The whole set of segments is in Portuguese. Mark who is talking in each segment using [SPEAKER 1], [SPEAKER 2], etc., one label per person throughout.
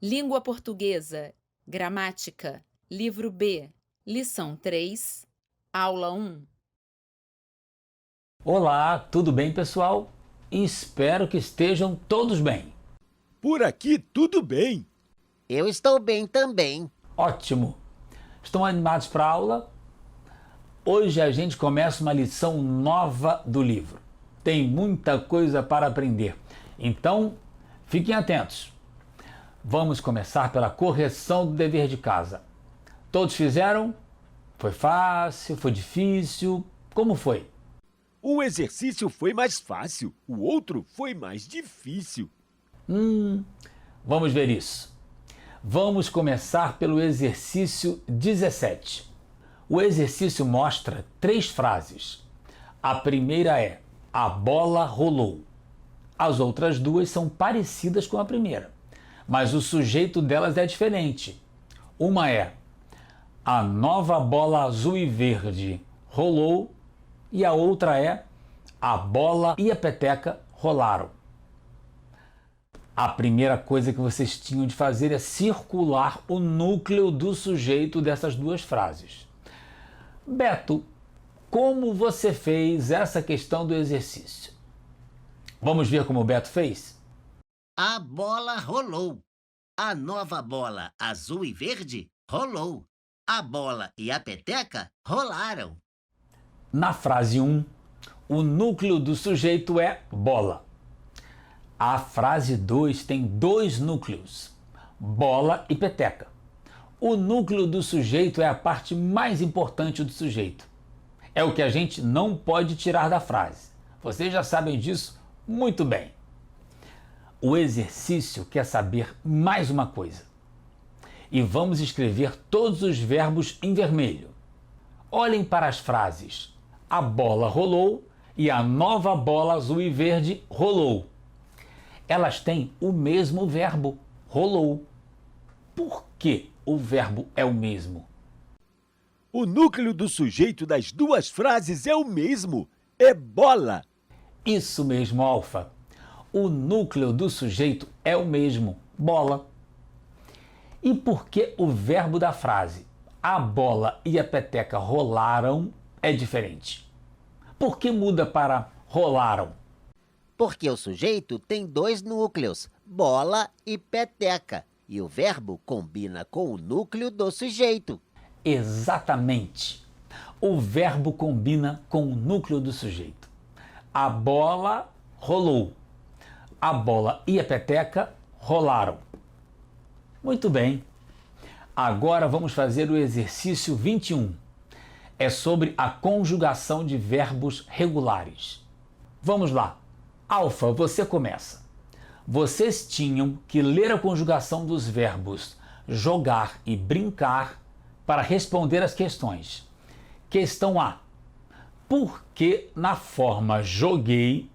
[SPEAKER 1] Língua Portuguesa, Gramática, Livro B, Lição 3, Aula 1.
[SPEAKER 2] Olá, tudo bem, pessoal? Espero que estejam todos bem.
[SPEAKER 3] Por aqui tudo bem.
[SPEAKER 4] Eu estou bem também.
[SPEAKER 2] Ótimo! Estão animados para a aula? Hoje a gente começa uma lição nova do livro. Tem muita coisa para aprender, então fiquem atentos. Vamos começar pela correção do dever de casa. Todos fizeram? Foi fácil? Foi difícil? Como foi?
[SPEAKER 3] Um exercício foi mais fácil, o outro foi mais difícil.
[SPEAKER 2] Vamos ver isso. Vamos começar pelo exercício 17. O exercício mostra 3 frases. A primeira é: a bola rolou. As outras 2 são parecidas com a primeira, mas o sujeito delas é diferente. Uma é: a nova bola azul e verde rolou, e a outra é: a bola e a peteca rolaram. A primeira coisa que vocês tinham de fazer é circular o núcleo do sujeito dessas 2 frases. Beto, como você fez essa questão do exercício? Vamos ver como o Beto fez?
[SPEAKER 4] A bola rolou. A nova bola azul e verde rolou. A bola e a peteca rolaram.
[SPEAKER 2] Na frase 1, o núcleo do sujeito é bola. A frase 2 tem 2 núcleos, bola e peteca. O núcleo do sujeito é a parte mais importante do sujeito. É o que a gente não pode tirar da frase. Vocês já sabem disso muito bem. O exercício quer saber mais uma coisa. E vamos escrever todos os verbos em vermelho. Olhem para as frases: a bola rolou e a nova bola azul e verde rolou. Elas têm o mesmo verbo, rolou. Por que o verbo é o mesmo?
[SPEAKER 3] O núcleo do sujeito das 2 frases é o mesmo, é bola.
[SPEAKER 2] Isso mesmo, Alfa. O núcleo do sujeito é o mesmo, bola. E por que o verbo da frase a bola e a peteca rolaram é diferente? Por que muda para rolaram?
[SPEAKER 4] Porque o sujeito tem 2 núcleos, bola e peteca, e o verbo combina com o núcleo do sujeito.
[SPEAKER 2] Exatamente. O verbo combina com o núcleo do sujeito. A bola rolou. A bola e a peteca rolaram. Muito bem. Agora vamos fazer o exercício 21. É sobre a conjugação de verbos regulares. Vamos lá. Alfa, você começa. Vocês tinham que ler a conjugação dos verbos jogar e brincar para responder as questões. Questão A. Por que na forma joguei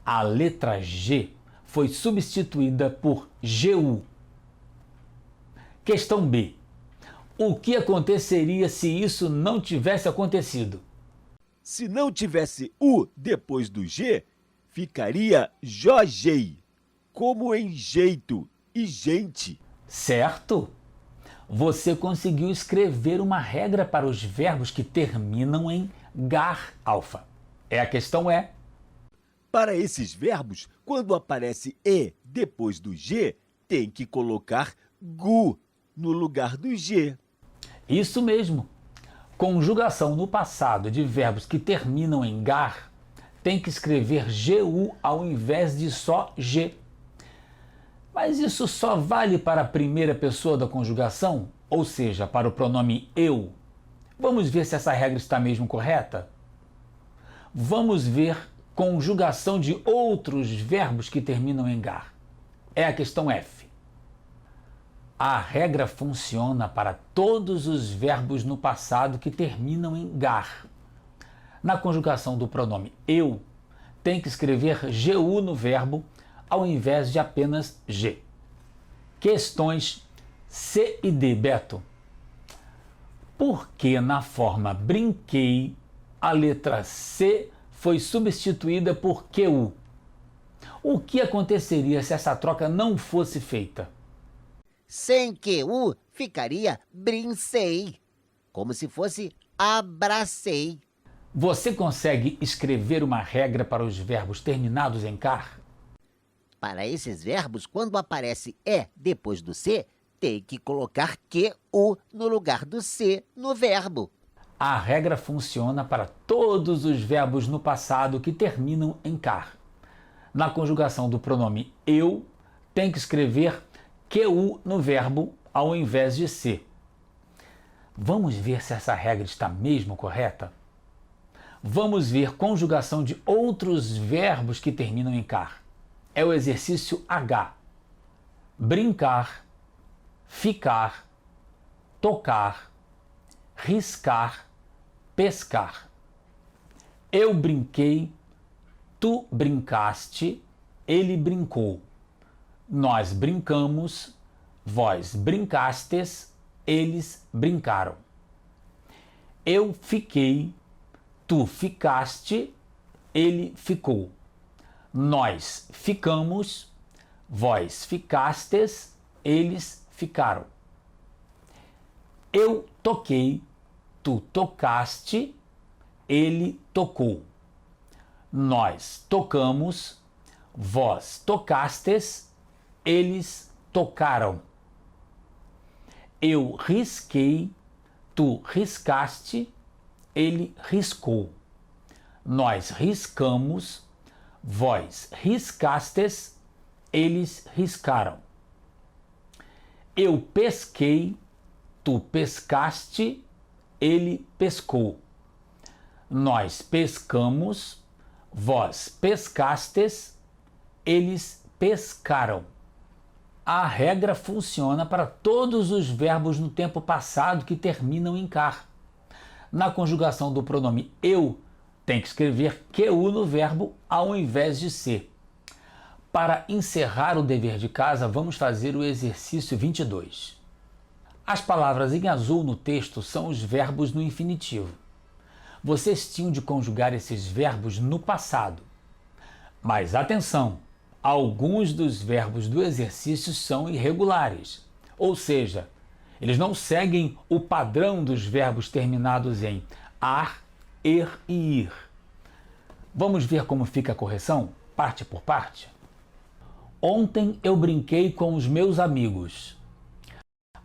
[SPEAKER 2] a letra G foi substituída por GU? Questão B. O que aconteceria se isso não tivesse acontecido?
[SPEAKER 3] Se não tivesse U depois do G, ficaria jogei, como em jeito e gente.
[SPEAKER 2] Certo? Você conseguiu escrever uma regra para os verbos que terminam em gar, Alfa. A questão é:
[SPEAKER 3] Para esses verbos, quando aparece E depois do G, tem que colocar GU no lugar do G.
[SPEAKER 2] isso mesmo. Conjugação no passado de verbos que terminam em gar tem que escrever GU ao invés de só G. Mas isso só vale para a primeira pessoa da conjugação, ou seja, para o pronome eu. Vamos ver se essa regra está mesmo correta? Vamos ver conjugação de outros verbos que terminam em gar. É a questão F. A regra funciona para todos os verbos no passado que terminam em gar. Na conjugação do pronome eu, tem que escrever GU no verbo ao invés de apenas G. Questões C e D, Beto. Por que na forma brinquei a letra C foi substituída por QU? O que aconteceria se essa troca não fosse feita?
[SPEAKER 4] Sem QU ficaria brincei, como se fosse abracei.
[SPEAKER 2] Você consegue escrever uma regra para os verbos terminados em car?
[SPEAKER 4] Para esses verbos, quando aparece E depois do C, tem que colocar QU no lugar do C no verbo.
[SPEAKER 2] A regra funciona para todos os verbos no passado que terminam em car. Na conjugação do pronome eu, tem que escrever QU no verbo ao invés de C. Vamos ver se essa regra está mesmo correta? Vamos ver conjugação de outros verbos que terminam em car. É o exercício H. Brincar, ficar, tocar, riscar, pescar. Eu brinquei, tu brincaste, ele brincou. Nós brincamos, vós brincastes, eles brincaram. Eu fiquei, tu ficaste, ele ficou. Nós ficamos, vós ficastes, eles ficaram. Eu toquei, tu tocaste, ele tocou. Nós tocamos, vós tocastes, eles tocaram. Eu risquei, tu riscaste, ele riscou. Nós riscamos, vós riscastes, eles riscaram. Eu pesquei, tu pescaste, ele pescou. Nós pescamos, vós pescastes, eles pescaram. A regra funciona para todos os verbos no tempo passado que terminam em car. Na conjugação do pronome eu, tem que escrever QU no verbo ao invés de C. Para encerrar o dever de casa, vamos fazer o exercício 22. As palavras em azul no texto são os verbos no infinitivo. Vocês tinham de conjugar esses verbos no passado. Mas atenção! Alguns dos verbos do exercício são irregulares, ou seja, eles não seguem o padrão dos verbos terminados em ar, er e ir. Vamos ver como fica a correção, parte por parte? Ontem eu brinquei com os meus amigos.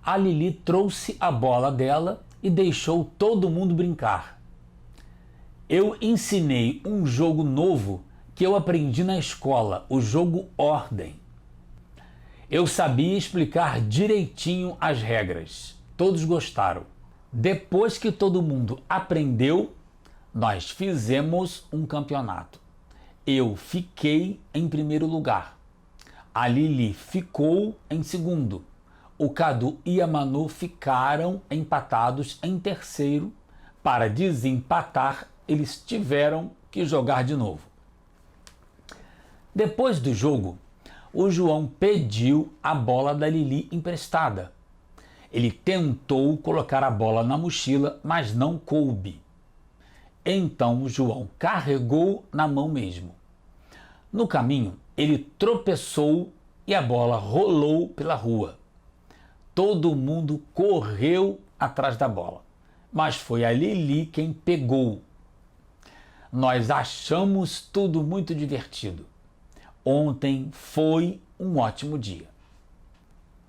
[SPEAKER 2] A Lili trouxe a bola dela e deixou todo mundo brincar. Eu ensinei um jogo novo que eu aprendi na escola, o jogo Ordem. Eu sabia explicar direitinho as regras. Todos gostaram. Depois que todo mundo aprendeu, nós fizemos um campeonato. Eu fiquei em primeiro lugar. A Lili ficou em segundo. O Cadu e a Manu ficaram empatados em terceiro. Para desempatar, eles tiveram que jogar de novo. Depois do jogo, o João pediu a bola da Lili emprestada. Ele tentou colocar a bola na mochila, mas não coube. Então o João carregou na mão mesmo. No caminho, ele tropeçou e a bola rolou pela rua. Todo mundo correu atrás da bola, mas foi a Lili quem pegou. Nós achamos tudo muito divertido. Ontem foi um ótimo dia.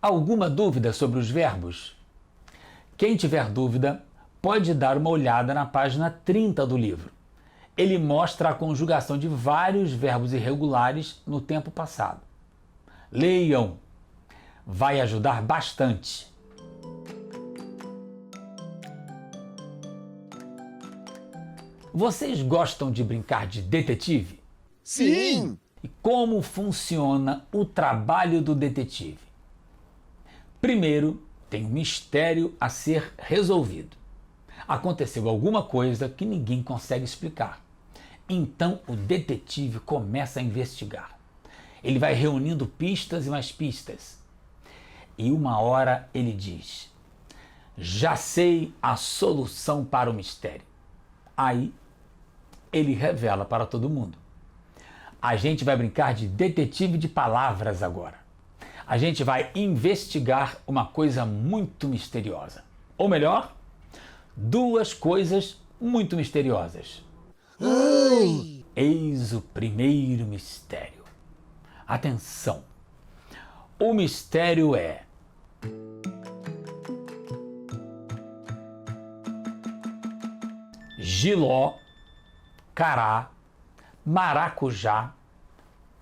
[SPEAKER 2] Alguma dúvida sobre os verbos? Quem tiver dúvida, pode dar uma olhada na página 30 do livro. Ele mostra a conjugação de vários verbos irregulares no tempo passado. Leiam! Vai ajudar bastante. Vocês gostam de brincar de detetive?
[SPEAKER 4] Sim!
[SPEAKER 2] E como funciona o trabalho do detetive? Primeiro, tem um mistério a ser resolvido. Aconteceu alguma coisa que ninguém consegue explicar. Então o detetive começa a investigar. Ele vai reunindo pistas e mais pistas. E uma hora ele diz: já sei a solução para o mistério. Aí ele revela para todo mundo. A gente vai brincar de detetive de palavras agora. a gente vai investigar uma coisa muito misteriosa. Ou melhor, duas coisas muito misteriosas. Eis o primeiro mistério. Atenção! O mistério é: jiló, cará, maracujá,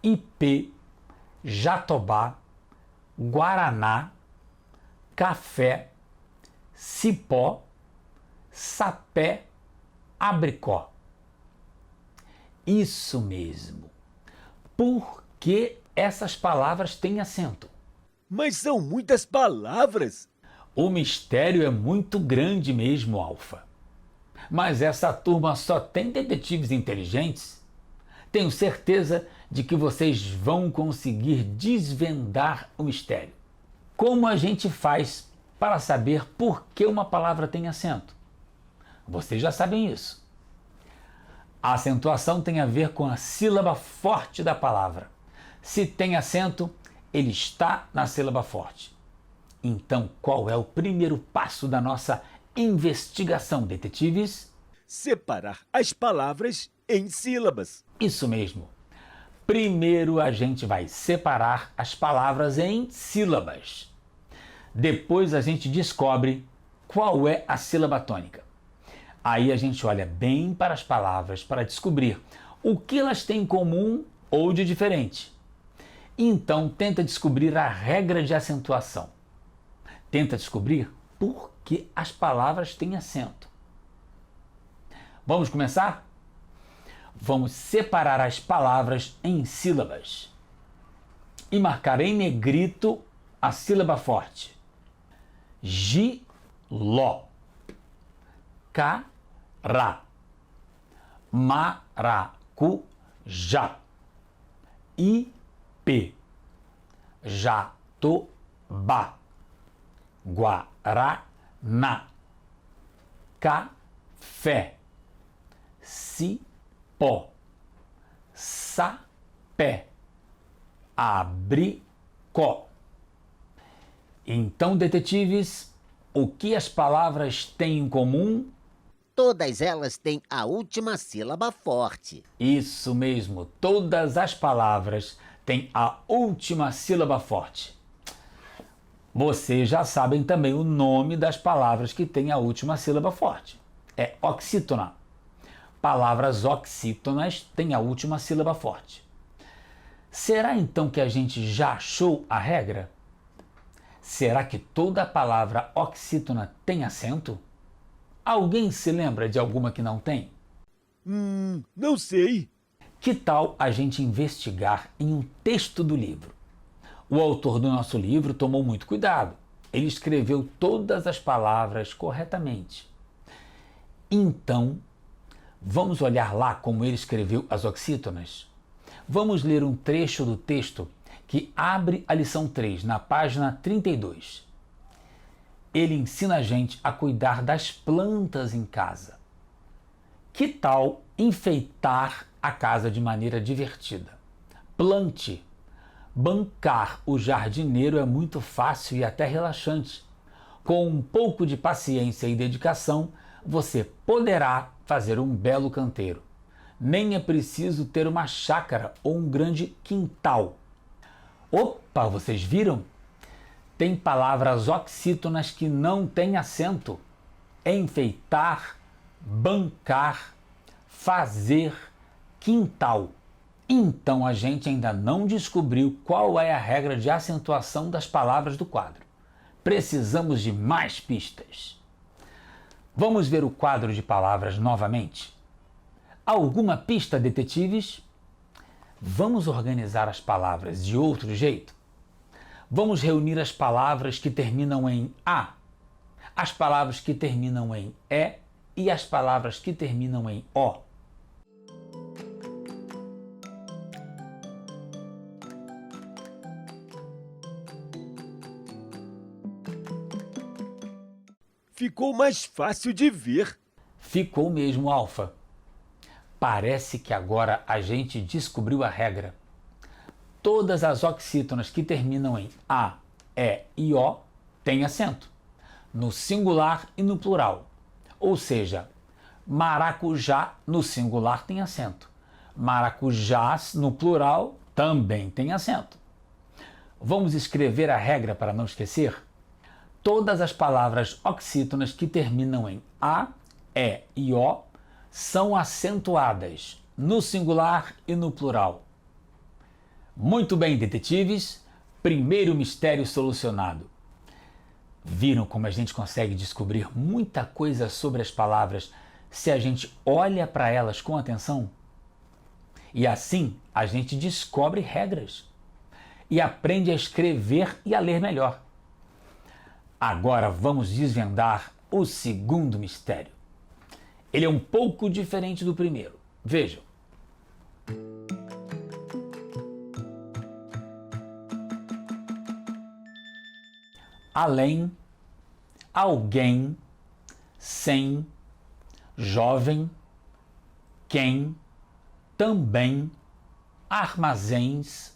[SPEAKER 2] ipê, jatobá, guaraná, café, cipó, sapé, abricó. Isso mesmo. Por que essas palavras têm acento?
[SPEAKER 3] Mas são muitas palavras.
[SPEAKER 2] O mistério é muito grande mesmo, Alfa. Mas essa turma só tem detetives inteligentes? Tenho certeza de que vocês vão conseguir desvendar o mistério. Como a gente faz para saber por que uma palavra tem acento? Vocês já sabem isso. A acentuação tem a ver com a sílaba forte da palavra. Se tem acento, ele está na sílaba forte. Então, qual é o primeiro passo da nossa investigação, detetives?
[SPEAKER 3] Separar as palavras em sílabas.
[SPEAKER 2] Isso mesmo. Primeiro a gente vai separar as palavras em sílabas. Depois a gente descobre qual é a sílaba tônica. Aí a gente olha bem para as palavras para descobrir o que elas têm em comum ou de diferente. Então tenta descobrir a regra de acentuação. Tenta descobrir por que as palavras têm acento. Vamos começar? Vamos separar as palavras em sílabas e marcar em negrito a sílaba forte. Giló, cará, maracujá, ipê, jatobá, guaraná, café, cipó, sapé, abricó. Então, detetives, o que as palavras têm em comum?
[SPEAKER 4] Todas elas têm a última sílaba forte.
[SPEAKER 2] Isso mesmo, todas as palavras têm a última sílaba forte. Vocês já sabem também o nome das palavras que têm a última sílaba forte. É oxítona. Palavras oxítonas têm a última sílaba forte. Será então que a gente já achou a regra? Será que toda palavra oxítona tem acento? Alguém se lembra de alguma que não tem?
[SPEAKER 3] Não sei.
[SPEAKER 2] Que tal a gente investigar em um texto do livro? O autor do nosso livro tomou muito cuidado. Ele escreveu todas as palavras corretamente. Então, vamos olhar lá como ele escreveu as oxítonas? Vamos ler um trecho do texto que abre a lição 3, na página 32. Ele ensina a gente a cuidar das plantas em casa. Que tal enfeitar a casa de maneira divertida? Plante. Bancar o jardineiro é muito fácil e até relaxante. Com um pouco de paciência e dedicação, você poderá fazer um belo canteiro. Nem é preciso ter uma chácara ou um grande quintal. Opa, vocês viram? Tem palavras oxítonas que não têm acento. Enfeitar, bancar, fazer, quintal. Então a gente ainda não descobriu qual é a regra de acentuação das palavras do quadro. Precisamos de mais pistas. Vamos ver o quadro de palavras novamente? Alguma pista, detetives? Vamos organizar as palavras de outro jeito? Vamos reunir as palavras que terminam em A, as palavras que terminam em E e as palavras que terminam em O.
[SPEAKER 3] Ficou mais fácil de ver.
[SPEAKER 2] Ficou mesmo, Alfa. Parece que agora a gente descobriu a regra. Todas as oxítonas que terminam em A, E e O têm acento, no singular e no plural. Ou seja, maracujá no singular tem acento. Maracujás no plural também tem acento. Vamos escrever a regra para não esquecer? Todas as palavras oxítonas que terminam em A, E e O são acentuadas no singular e no plural. Muito bem, detetives, primeiro mistério solucionado. Viram como a gente consegue descobrir muita coisa sobre as palavras se a gente olha para elas com atenção? E assim a gente descobre regras e aprende a escrever e a ler melhor. Agora vamos desvendar o segundo mistério. Ele é um pouco diferente do primeiro. Vejam. Além, alguém, sem, jovem, quem, também, armazéns,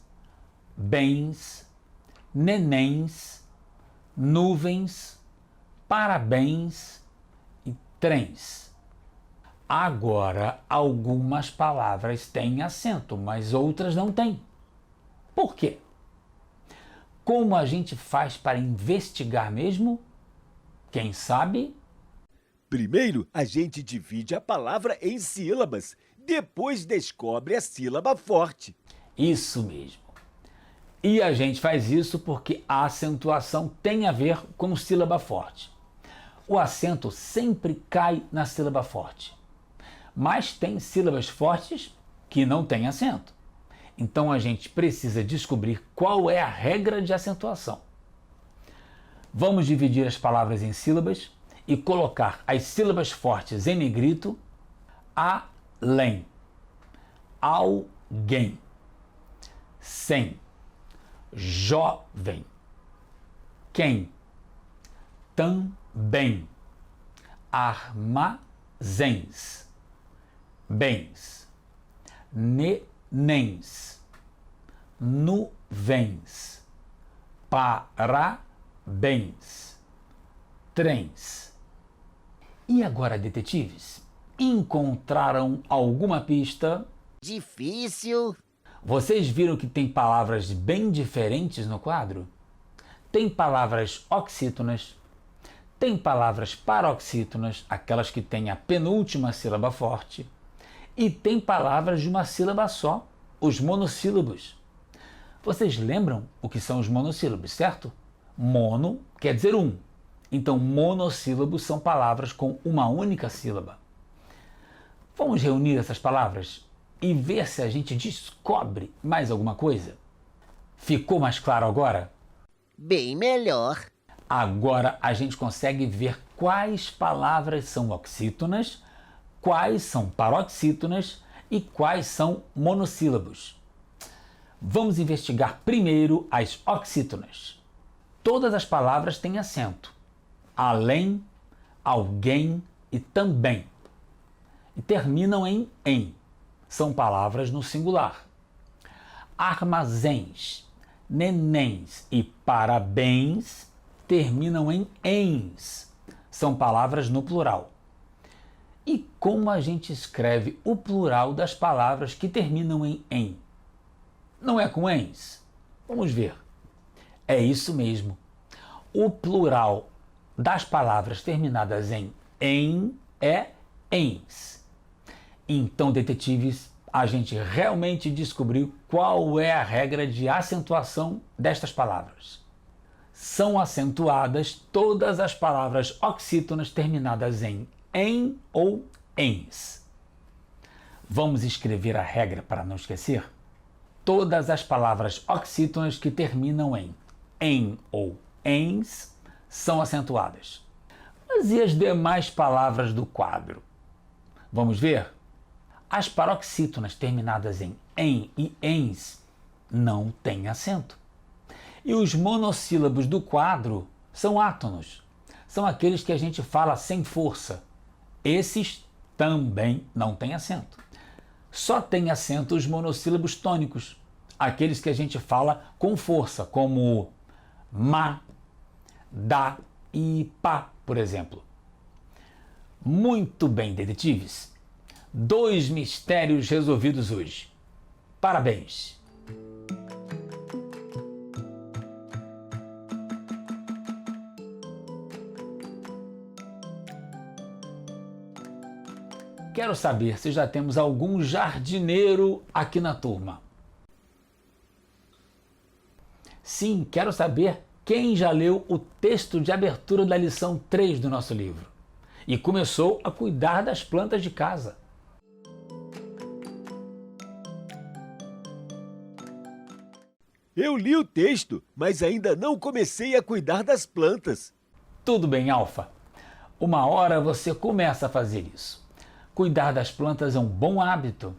[SPEAKER 2] bens, nenéns, nuvens, parabéns e trens. Agora, algumas palavras têm acento, mas outras não têm. Por quê? Como a gente faz para investigar mesmo? Quem sabe?
[SPEAKER 3] Primeiro, a gente divide a palavra em sílabas, depois descobre a sílaba forte.
[SPEAKER 2] Isso mesmo. E a gente faz isso porque a acentuação tem a ver com sílaba forte. O acento sempre cai na sílaba forte. Mas tem sílabas fortes que não têm acento. Então a gente precisa descobrir qual é a regra de acentuação. Vamos dividir as palavras em sílabas e colocar as sílabas fortes em negrito: além, alguém, sem, jovem, quem, também, armazéns, bens, nenéns, nuvens, parabéns, trens. E agora, detetives, encontraram alguma pista?
[SPEAKER 4] Difícil.
[SPEAKER 2] Vocês viram que tem palavras bem diferentes no quadro? Tem palavras oxítonas, tem palavras paroxítonas, aquelas que têm a penúltima sílaba forte, e tem palavras de uma sílaba só, os monossílabos. Vocês lembram o que são os monossílabos, certo? Mono quer dizer um. Então, monossílabos são palavras com uma única sílaba. Vamos reunir essas palavras e ver se a gente descobre mais alguma coisa? Ficou mais claro agora?
[SPEAKER 4] Bem melhor.
[SPEAKER 2] Agora a gente consegue ver quais palavras são oxítonas, quais são paroxítonas e quais são monossílabos. Vamos investigar primeiro as oxítonas. Todas as palavras têm acento. Além, alguém e também. E terminam em. São palavras no singular. Armazéns, nenéns e parabéns terminam em ens. São palavras no plural. E como a gente escreve o plural das palavras que terminam em? Não é com ens? Vamos ver. É isso mesmo. O plural das palavras terminadas em é ens. Então, detetives, a gente realmente descobriu qual é a regra de acentuação destas palavras. São acentuadas todas as palavras oxítonas terminadas em ou ens. Vamos escrever a regra para não esquecer? Todas as palavras oxítonas que terminam em ou ens são acentuadas. Mas e as demais palavras do quadro? Vamos ver? As paroxítonas terminadas em e ens não têm acento. E os monossílabos do quadro são átonos. São aqueles que a gente fala sem força. Esses também não têm acento. Só tem acento os monossílabos tônicos, aqueles que a gente fala com força, como ma, da e pá, por exemplo. Muito bem, detetives. 2 mistérios resolvidos hoje. Parabéns! Quero saber se já temos algum jardineiro aqui na turma. Sim, quero saber quem já leu o texto de abertura da lição 3 do nosso livro e começou a cuidar das plantas de casa.
[SPEAKER 3] Eu li o texto, mas ainda não comecei a cuidar das plantas.
[SPEAKER 2] Tudo bem, Alfa. Uma hora você começa a fazer isso. Cuidar das plantas é um bom hábito.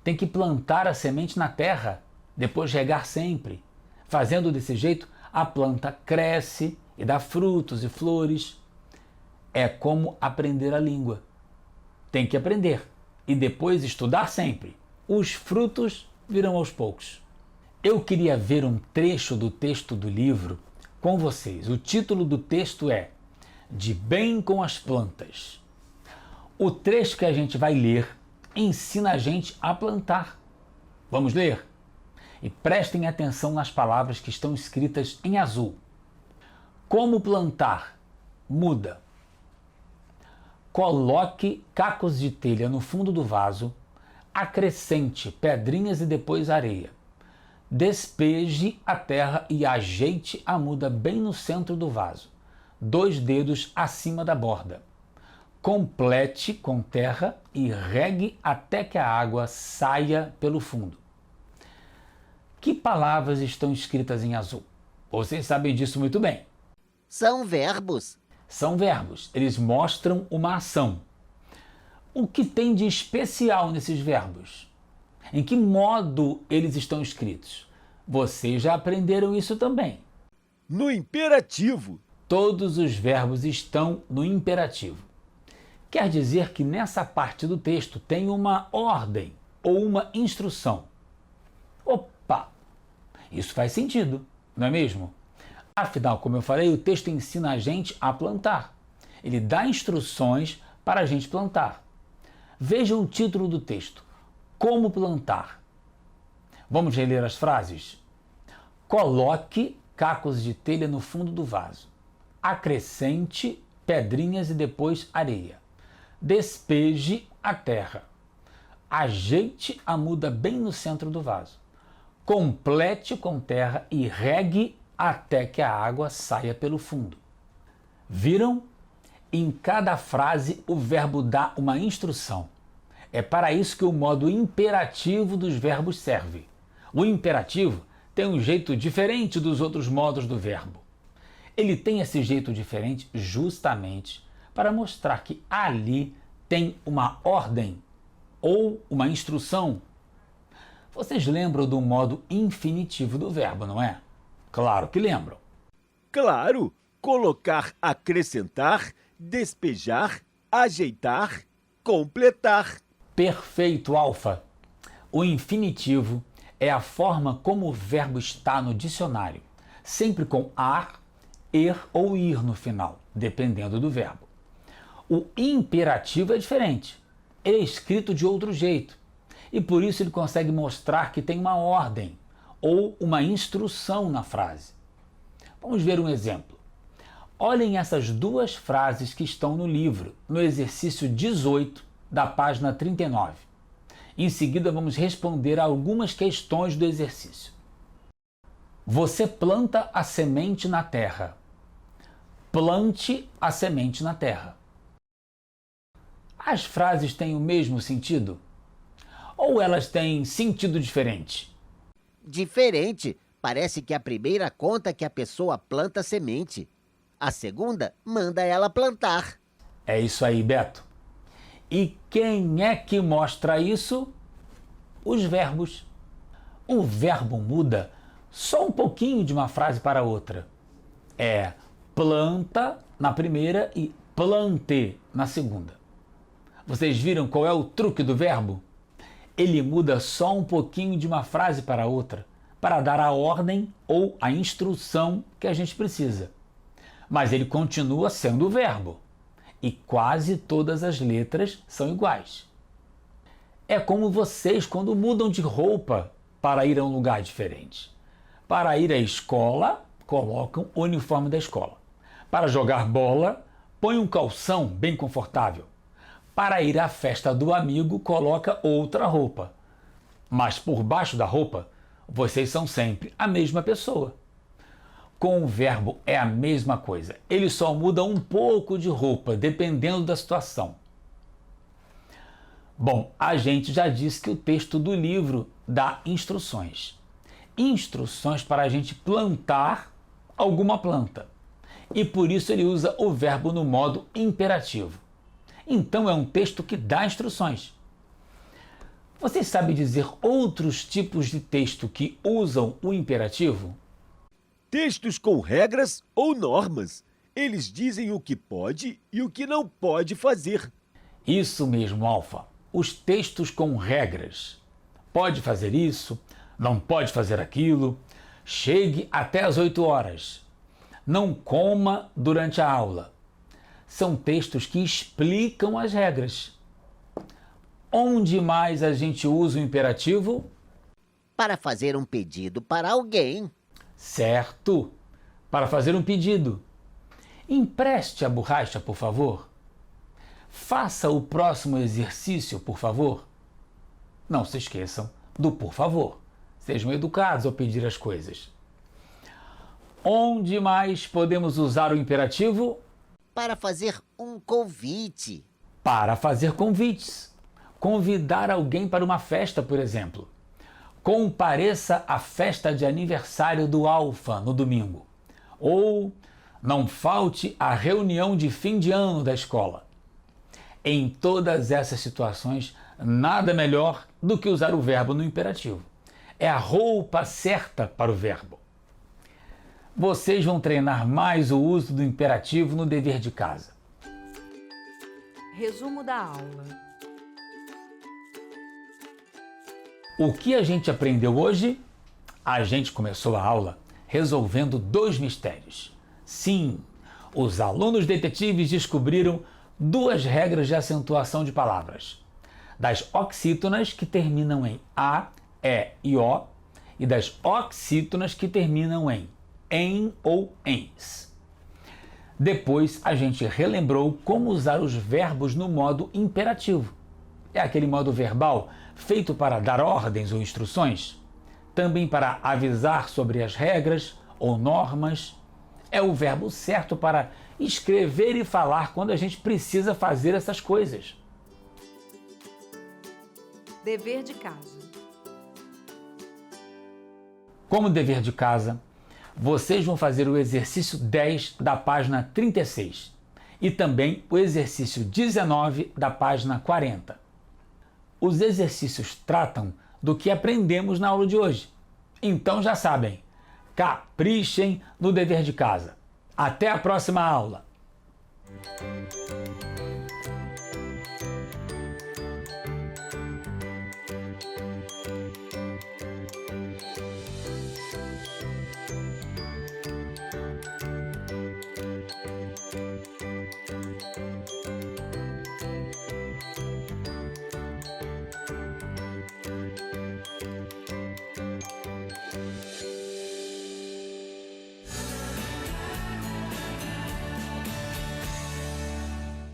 [SPEAKER 2] Tem que plantar a semente na terra, depois regar sempre. Fazendo desse jeito, a planta cresce e dá frutos e flores. É como aprender a língua. Tem que aprender e depois estudar sempre. Os frutos virão aos poucos. Eu queria ver um trecho do texto do livro com vocês. O título do texto é De Bem com as Plantas. O trecho que a gente vai ler ensina a gente a plantar. Vamos ler? E prestem atenção nas palavras que estão escritas em azul. Como plantar? Muda. Coloque cacos de telha no fundo do vaso, acrescente pedrinhas e depois areia. Despeje a terra e ajeite a muda bem no centro do vaso, 2 dedos acima da borda. Complete com terra e regue até que a água saia pelo fundo. Que palavras estão escritas em azul? Vocês sabem disso muito bem.
[SPEAKER 4] São verbos.
[SPEAKER 2] São verbos, eles mostram uma ação. O que tem de especial nesses verbos? Em que modo eles estão escritos? Vocês já aprenderam isso também.
[SPEAKER 3] No imperativo.
[SPEAKER 2] Todos os verbos estão no imperativo. Quer dizer que nessa parte do texto tem uma ordem ou uma instrução. Opa! Isso faz sentido, não é mesmo? Afinal, como eu falei, o texto ensina a gente a plantar. Ele dá instruções para a gente plantar. Veja o título do texto. Como plantar? Vamos reler as frases? Coloque cacos de telha no fundo do vaso. Acrescente pedrinhas e depois areia. Despeje a terra. Ajeite a muda bem no centro do vaso. Complete com terra e regue até que a água saia pelo fundo. Viram? Em cada frase o verbo dá uma instrução. É para isso que o modo imperativo dos verbos serve. O imperativo tem um jeito diferente dos outros modos do verbo. Ele tem esse jeito diferente justamente para mostrar que ali tem uma ordem ou uma instrução. Vocês lembram do modo infinitivo do verbo, não é? Claro que lembram.
[SPEAKER 3] Claro, colocar, acrescentar, despejar, ajeitar, completar.
[SPEAKER 2] Perfeito, Alfa. O infinitivo é a forma como o verbo está no dicionário, sempre com ar, er ou ir no final, dependendo do verbo. O imperativo é diferente. Ele é escrito de outro jeito e por isso ele consegue mostrar que tem uma ordem ou uma instrução na frase. Vamos ver um exemplo. Olhem essas 2 frases que estão no livro, no exercício 18 da página 39. Em seguida, vamos responder a algumas questões do exercício. Você planta a semente na terra. Plante a semente na terra. As frases têm o mesmo sentido? Ou elas têm sentido diferente?
[SPEAKER 4] Diferente. Parece que a primeira conta que a pessoa planta a semente. A segunda manda ela plantar.
[SPEAKER 2] É isso aí, Beto. E quem é que mostra isso? Os verbos. O verbo muda só um pouquinho de uma frase para outra. É planta na primeira e plante na segunda. Vocês viram qual é o truque do verbo? Ele muda só um pouquinho de uma frase para outra, para dar a ordem ou a instrução que a gente precisa. Mas ele continua sendo o verbo. E quase todas as letras são iguais. É como vocês quando mudam de roupa para ir a um lugar diferente. Para ir à escola, colocam o uniforme da escola. Para jogar bola, põe um calção bem confortável. Para ir à festa do amigo, coloca outra roupa. Mas por baixo da roupa, vocês são sempre a mesma pessoa. Com o verbo é a mesma coisa. Ele só muda um pouco de roupa, dependendo da situação. Bom, a gente já disse que o texto do livro dá instruções. Instruções para a gente plantar alguma planta. E por isso ele usa o verbo no modo imperativo. Então é um texto que dá instruções. Você sabe dizer outros tipos de texto que usam o imperativo?
[SPEAKER 3] Textos com regras ou normas. Eles dizem o que pode e o que não pode fazer.
[SPEAKER 2] Isso mesmo, Alfa. Os textos com regras. Pode fazer isso, não pode fazer aquilo. Chegue até às 8 horas. Não coma durante a aula. São textos que explicam as regras. Onde mais a gente usa o imperativo?
[SPEAKER 4] Para fazer um pedido para alguém.
[SPEAKER 2] Certo, para fazer um pedido. Empreste a borracha, por favor. Faça o próximo exercício, por favor. Não se esqueçam do por favor. Sejam educados ao pedir as coisas. Onde mais podemos usar o imperativo?
[SPEAKER 4] Para fazer um convite.
[SPEAKER 2] Para fazer convites. Convidar alguém para uma festa, por exemplo. Compareça à festa de aniversário do Alfa no domingo. Ou não falte à reunião de fim de ano da escola. Em todas essas situações, nada melhor do que usar o verbo no imperativo. É a roupa certa para o verbo. Vocês vão treinar mais o uso do imperativo no dever de casa.
[SPEAKER 1] Resumo da aula.
[SPEAKER 2] O que a gente aprendeu hoje? A gente começou a aula resolvendo 2 mistérios. Sim, os alunos detetives descobriram 2 regras de acentuação de palavras. Das oxítonas que terminam em A, E e O e das oxítonas que terminam em ou ens. Depois a gente relembrou como usar os verbos no modo imperativo. É aquele modo verbal feito para dar ordens ou instruções, também para avisar sobre as regras ou normas. É o verbo certo para escrever e falar quando a gente precisa fazer essas coisas.
[SPEAKER 1] Dever de casa.
[SPEAKER 2] Como dever de casa, vocês vão fazer o exercício 10 da página 36 e também o exercício 19 da página 40. Os exercícios tratam do que aprendemos na aula de hoje. Então já sabem, caprichem no dever de casa. Até a próxima aula!